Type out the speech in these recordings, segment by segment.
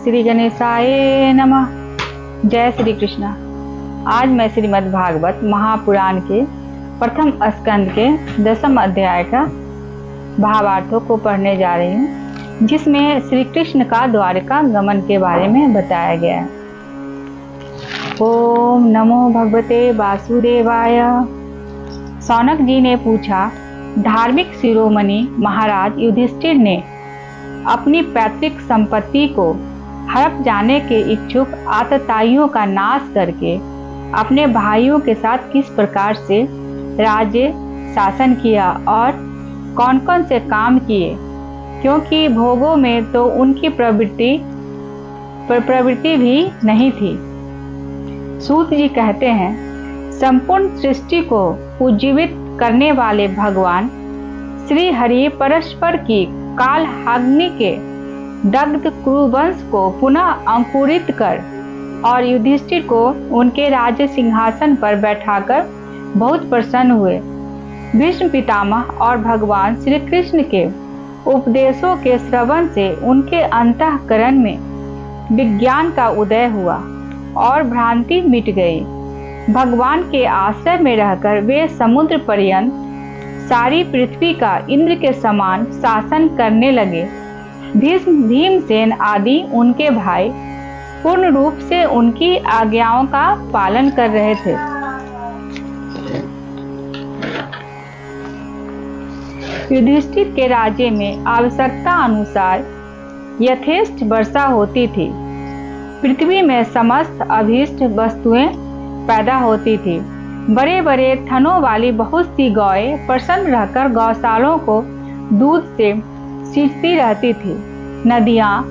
श्री गणेशाय नमः। जय श्री कृष्ण। आज मैं श्रीमद् भागवत महापुराण के प्रथम स्कंद के 10वें अध्याय का भावार्थों को पढ़ने जा रही हूँ, जिसमें श्री कृष्ण का द्वारका गमन के बारे में बताया गया है। ओम नमो भगवते वासुदेवाय। सौनक जी ने पूछा, धार्मिक शिरोमणि महाराज युधिष्ठिर ने अपनी पैतृक संपत्ति को हड़प जाने के इच्छुक आतताइयों का नाश करके अपने भाइयों के साथ किस प्रकार से राज्य शासन किया और कौन कौन से काम किए, क्योंकि भोगों में तो उनकी प्रवृत्ति भी नहीं थी। सूत जी कहते हैं, संपूर्ण सृष्टि को उज्जीवित करने वाले भगवान श्री हरि परस्पर की कालहाग्नि के दग्ध कुरुवंश को पुनः अंकुरित कर और युधिष्ठिर को उनके राज्य सिंहासन पर बैठाकर बहुत प्रसन्न हुए। भीष्म पितामह और भगवान श्री कृष्ण के उपदेशों के श्रवण से उनके अंतःकरण में विज्ञान का उदय हुआ और भ्रांति मिट गई। भगवान के आश्रय में रहकर वे समुद्र पर्यंत सारी पृथ्वी का इंद्र के समान शासन करने लगे। भीमसेन आदि उनके भाई पूर्ण रूप से उनकी आज्ञाओं का पालन कर रहे थे। युधिष्ठिर के राज्य में आवश्यकता अनुसार यथेष्ट वर्षा होती थी। पृथ्वी में समस्त अभीष्ट वस्तुएं पैदा होती थी। बड़े बड़े थनों वाली बहुत सी गौएं प्रसन्न रहकर गौशालों को दूध से सींचती रहती थी। नदियाँ,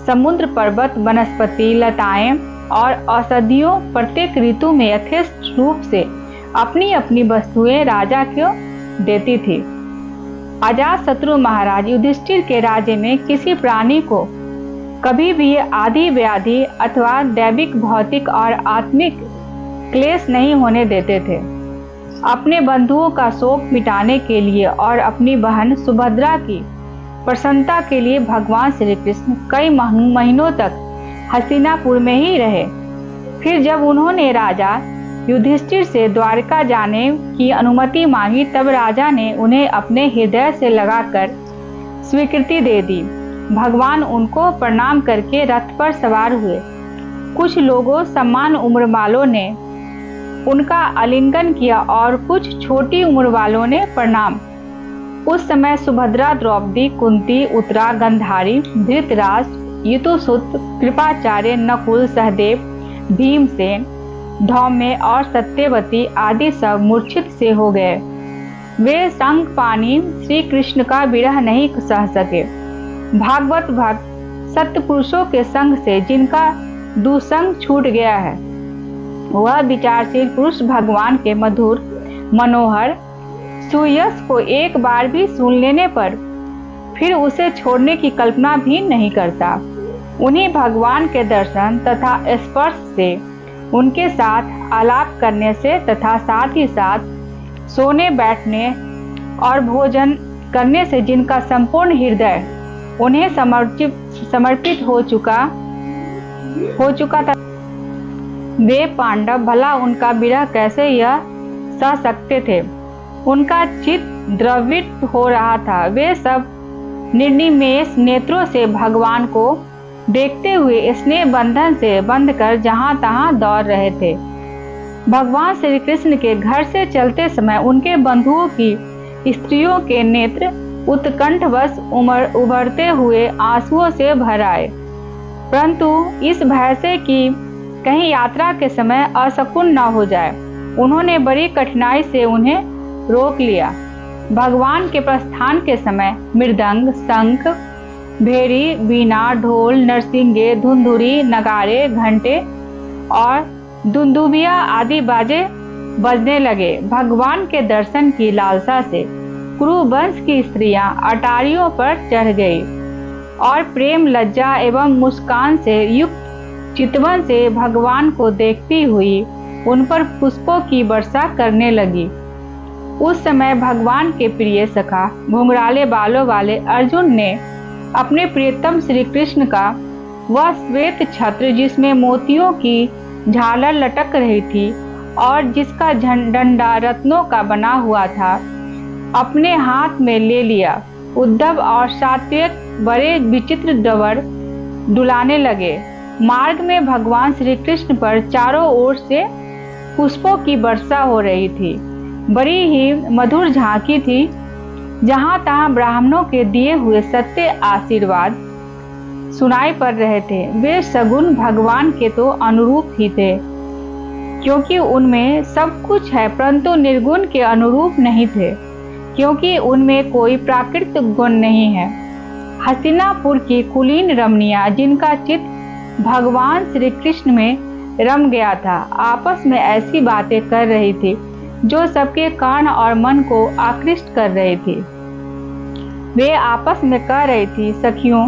समुद्र, पर्वत, वनस्पति, लताएं और औषधियों प्रत्येक ऋतु में यथेष्ट रूप से अपनी अपनी वस्तुएं राजा को देती थी। अजातशत्रु महाराज युधिष्ठिर के राज्य में किसी प्राणी को कभी भी आदि व्याधि अथवा दैविक, भौतिक और आत्मिक क्लेश नहीं होने देते थे। अपने बंधुओं का शोक मिटाने के लिए और अपनी बहन सुभद्रा की प्रसन्नता के लिए भगवान श्री कृष्ण कई महीनों तक हस्तिनापुर में ही रहे। फिर जब उन्होंने राजा युधिष्ठिर से द्वारका जाने की अनुमति मांगी, तब राजा ने उन्हें अपने हृदय से लगाकर स्वीकृति दे दी। भगवान उनको प्रणाम करके रथ पर सवार हुए। कुछ लोगों समान उम्र वालों ने उनका आलिंगन किया और कुछ छोटी उम्र वालों ने प्रणाम। उस समय सुभद्रा, द्रौपदी, कुंती, उत्तरा, गंधारी, धृतराष्ट्र, युतुसुत, कृपाचार्य, नकुल, सहदेव, भीमसेन, धौम्य और सत्यवती आदि सब मूर्छित से हो गए। वे संगपानी श्री कृष्ण का विरह नहीं सह सके। भागवत भक्त सत्पुरुषों के संग से जिनका दुसंग छूट गया है, वह विचारशील पुरुष भगवान के मधुर मनोहर सुयश को एक बार भी सुन लेने पर फिर उसे छोड़ने की कल्पना भी नहीं करता। उन्हीं भगवान के दर्शन तथा स्पर्श से, उनके साथ आलाप करने से तथा साथ ही साथ सोने बैठने और भोजन करने से जिनका संपूर्ण हृदय उन्हें समर्पित हो चुका था, वे पांडव भला उनका विरह कैसे यह सह सकते थे। उनका चित्त द्रवित हो रहा था। वे सब निर्निमेष नेत्रों से भगवान को देखते हुए स्नेह बंधन से बंधकर जहां तहां दौड़ रहे थे। भगवान श्री कृष्ण के घर से चलते समय उनके बंधुओं की स्त्रियों के नेत्र उत्कंठवश उभरते हुए आंसुओं से भर आए, परंतु इस भय से कि कहीं यात्रा के समय अशकुन न हो जाए, उन्होंने बड़ी कठिनाई से उन्हें रोक लिया। भगवान के प्रस्थान के समय मृदंग, शंख, भेरी, वीणा, ढोल, नरसिंगे, धुंधुरी, नगारे, घंटे और दुंदुभिया आदि बाजे बजने लगे। भगवान के दर्शन की लालसा से कुरुवंश की स्त्रियां अटारियों पर चढ़ गई और प्रेम, लज्जा एवं मुस्कान से युक्त चितवन से भगवान को देखती हुई उन पर पुष्पों की वर्षा करने लगी। उस समय भगवान के प्रिय सखा घुंघराले बालों वाले अर्जुन ने अपने प्रियतम श्री कृष्ण का वह श्वेत छत्र जिसमें मोतियों की झालर लटक रही थी और जिसका डंडा रत्नों का बना हुआ था, अपने हाथ में ले लिया। उद्धव और सात्विक बड़े विचित्र डवर डुलाने लगे। मार्ग में भगवान श्री कृष्ण पर चारों ओर से पुष्पों की वर्षा हो रही थी। बड़ी ही मधुर झांकी थी। जहां तहां ब्राह्मणों के दिए हुए सत्य आशीर्वाद सुनाई पड़ रहे थे। वे सगुण भगवान के तो अनुरूप ही थे, क्योंकि उनमें सब कुछ है, परंतु निर्गुण के अनुरूप नहीं थे, क्योंकि उनमें कोई प्राकृतिक गुण नहीं है। हस्तिनापुर की कुलीन रमणियां, जिनका चित्त भगवान श्री कृष्ण में रम गया था, आपस में ऐसी बातें कर रही थी जो सबके कान और मन को आकृष्ट कर रही थी। वे आपस में कह रही थी, सखियों,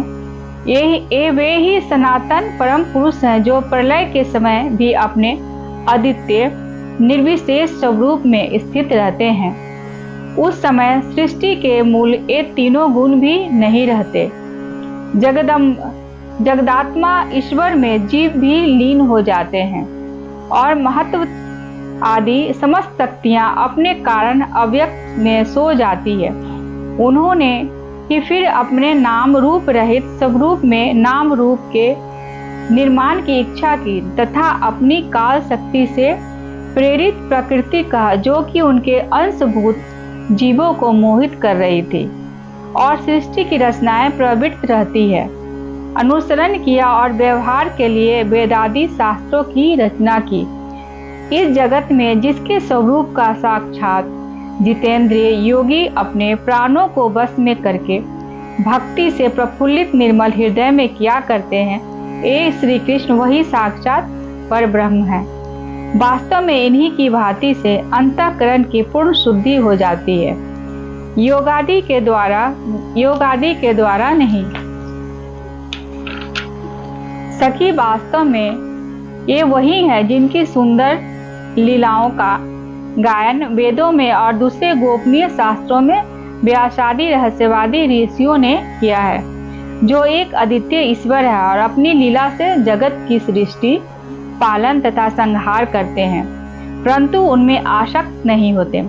वे ही सनातन परम पुरुष हैं जो प्रलय के समय भी अपने अद्वितीय निर्विशेष स्वरूप में स्थित रहते हैं। उस समय सृष्टि के मूल ये तीनों गुण भी नहीं रहते। जगदात्मा ईश्वर में जीव भी लीन हो जाते हैं और महत्व आदि समस्त शक्तियां अपने कारण अव्यक्त में सो जाती है। उन्होंने ही फिर अपने नाम रूप रहित स्वरूप में नाम रूप के निर्माण की इच्छा की तथा अपनी काल शक्ति से प्रेरित प्रकृति का, जो कि उनके अंशभूत जीवों को मोहित कर रही थी और सृष्टि की रचनाएं प्रवृत्त रहती है, अनुसरण किया और व्यवहार के लिए वेदादि शास्त्रों की रचना की। इस जगत में जिसके स्वरूप का साक्षात जितेंद्रिय योगी अपने प्राणों को वश में करके भक्ति से प्रफुल्लित निर्मल हृदय में किया करते हैं, ये श्री कृष्ण वही साक्षात पर ब्रह्म है। वास्तव में इन्हीं की भांति से अंतःकरण की पूर्ण शुद्धि हो जाती है, योगादि के द्वारा नहीं। सखी, वास्तव में ये वही है जिनकी सुंदर लीलाओं का गायन वेदों में और दूसरे गोपनीय शास्त्रों में व्यासादि रहस्यवादी ऋषियों ने किया है, जो एक अद्वितीय ईश्वर है और अपनी लीला से जगत की सृष्टि, पालन तथा संहार करते हैं, परंतु उनमें आसक्त नहीं होते।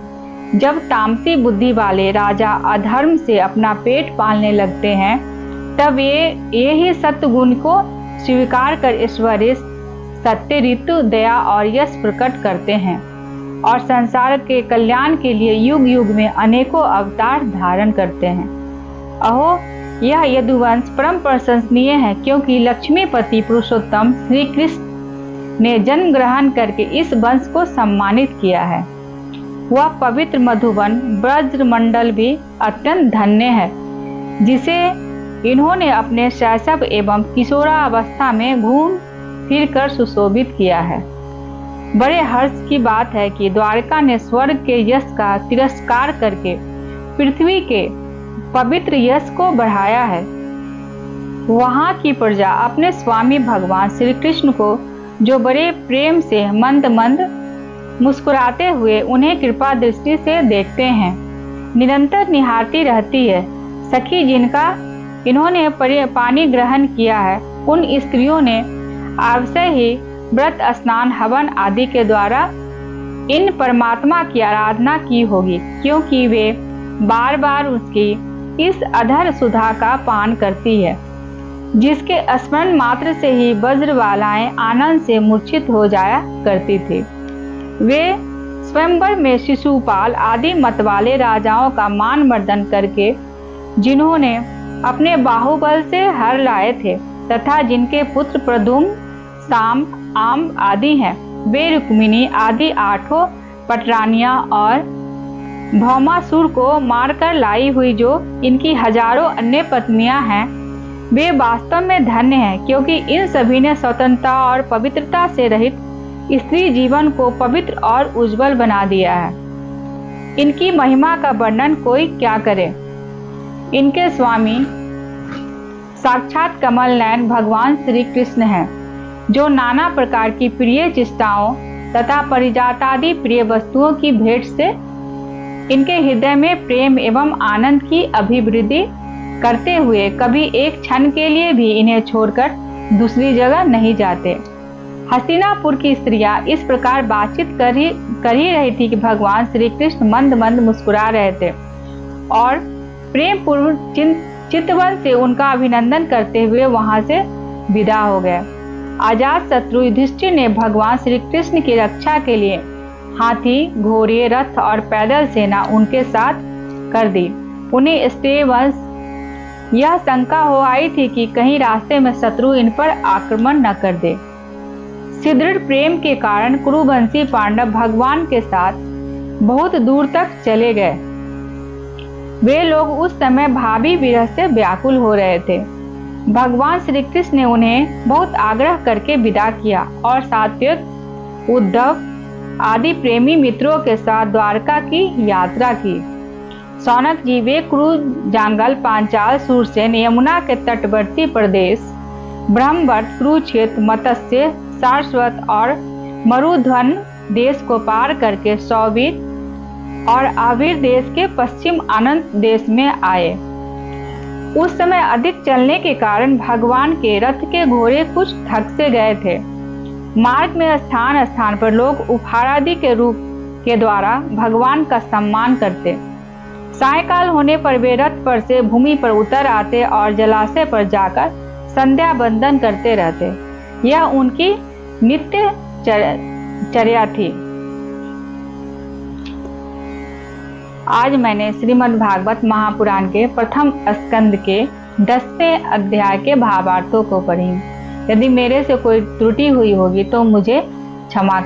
जब तामसी बुद्धि वाले राजा अधर्म से अपना पेट पालने लगते हैं, तब ये ही सत्य गुण को स्वीकार कर ईश्वरीय सत्य, ऋतु, दया और यश प्रकट करते हैं और संसार के कल्याण के लिए युग युग में अनेकों अवतार धारण करते हैं। अहो, यह यदुवंश परम प्रशंसनीय है, क्योंकि लक्ष्मीपति पुरुषोत्तम श्री कृष्ण ने जन्म ग्रहण करके इस वंश को सम्मानित किया है। वह पवित्र मधुबन ब्रजमंडल भी अत्यंत धन्य है, जिसे इन्होंने अपने शैशव एवं किशोरावस्था में घूम फिर कर सुशोभित किया है। बड़े हर्ष की बात है कि द्वारका ने स्वर्ग के यश का तिरस्कार करके पृथ्वी के पवित्र यश को बढ़ाया है। वहां की प्रजा अपने स्वामी भगवान श्री कृष्ण को, जो बड़े प्रेम से मंद मंद मुस्कुराते हुए उन्हें कृपा दृष्टि से देखते हैं, निरंतर निहारती रहती है। सखी, जिनका इन्होंने पानी ग्रहण किया है, उन स्त्रियों ने अवश्य ही व्रत, स्नान, हवन आदि के द्वारा इन परमात्मा की आराधना की होगी, क्योंकि वे बार बार उसकी इस अधर सुधा का पान करती है, जिसके स्मरण मात्र से ही वज्रवालाएं आनंद से मूर्छित हो जाया करती थी। वे स्वयंवर में शिशुपाल आदि मतवाले राजाओं का मान मर्दन करके, जिन्होंने अपने बाहुबल से हर लाए थे तथा जिनके पुत्र प्रद्युम्न, साम, आम आदि हैं, वे रुक्मिणी आदि 8 पटरानियां और भौमासुर को मारकर लाई हुई जो इनकी हजारों अन्य पत्नियां हैं, वे वास्तव में धन्य हैं, क्योंकि इन सभी ने स्वतंत्रता और पवित्रता से रहित स्त्री जीवन को पवित्र और उज्जवल बना दिया है। इनकी महिमा का वर्णन कोई क्या करे। इनके स्वामी साक्षात कमल नयन भगवान श्री कृष्ण हैं, जो नाना प्रकार की प्रिय चिष्टाओं तथा परिजातादि प्रिय वस्तुओं की भेंट से इनके हृदय में प्रेम एवं आनंद की अभिवृद्धि करते हुए कभी एक क्षण के लिए भी इन्हें छोड़कर दूसरी जगह नहीं जाते। हस्तिनापुर की स्त्रियां इस प्रकार बातचीत कर ही रही थी कि भगवान श्री कृष्ण मंद मंद मुस्कुरा रहे थे और प्रेम पूर्व चितवन से उनका अभिनंदन करते हुए वहां से विदा हो गए। अजात शत्रु युधिष्ठिर ने भगवान श्री कृष्ण की रक्षा के लिए हाथी, घोड़े, रथ और पैदल सेना उनके साथ कर दी। उन्हें स्टेवंश यह शंका हो आई थी कि कहीं रास्ते में शत्रु इन पर आक्रमण न कर दे। सुदृढ़ प्रेम के कारण कुरुवंशी पांडव भगवान के साथ बहुत दूर तक चले गए। वे लोग उस समय भावी विरह से व्याकुल हो रहे थे। भगवान श्री कृष्ण ने उन्हें बहुत आग्रह करके विदा किया और सात्यक, उद्धव आदि प्रेमी मित्रों के साथ द्वारका की यात्रा की। सौनक जी वे कुरु, जांगल, पांचाल, सूरसेन, यमुना के तटवर्ती प्रदेश, ब्रह्मवर्त, कुरुक्षेत्र, मत्स्य, सारस्वत और मरुधन देश को पार करके सौवीर और आविर देश के पश्चिम अनंत देश में आए। उस समय अधिक चलने के कारण भगवान के रथ के घोड़े कुछ थक से गए थे। मार्ग में स्थान स्थान पर लोग उपहार आदि के रूप के द्वारा भगवान का सम्मान करते। सायंकाल होने पर वे रथ पर से भूमि पर उतर आते और जलाशय पर जाकर संध्या बंदन करते रहते। यह उनकी नित्य चर्या थी। आज मैंने श्रीमद् भागवत महापुराण के प्रथम स्कंद के 10वें अध्याय के भावार्थों को पढ़ी। यदि मेरे से कोई त्रुटि हुई होगी तो मुझे क्षमा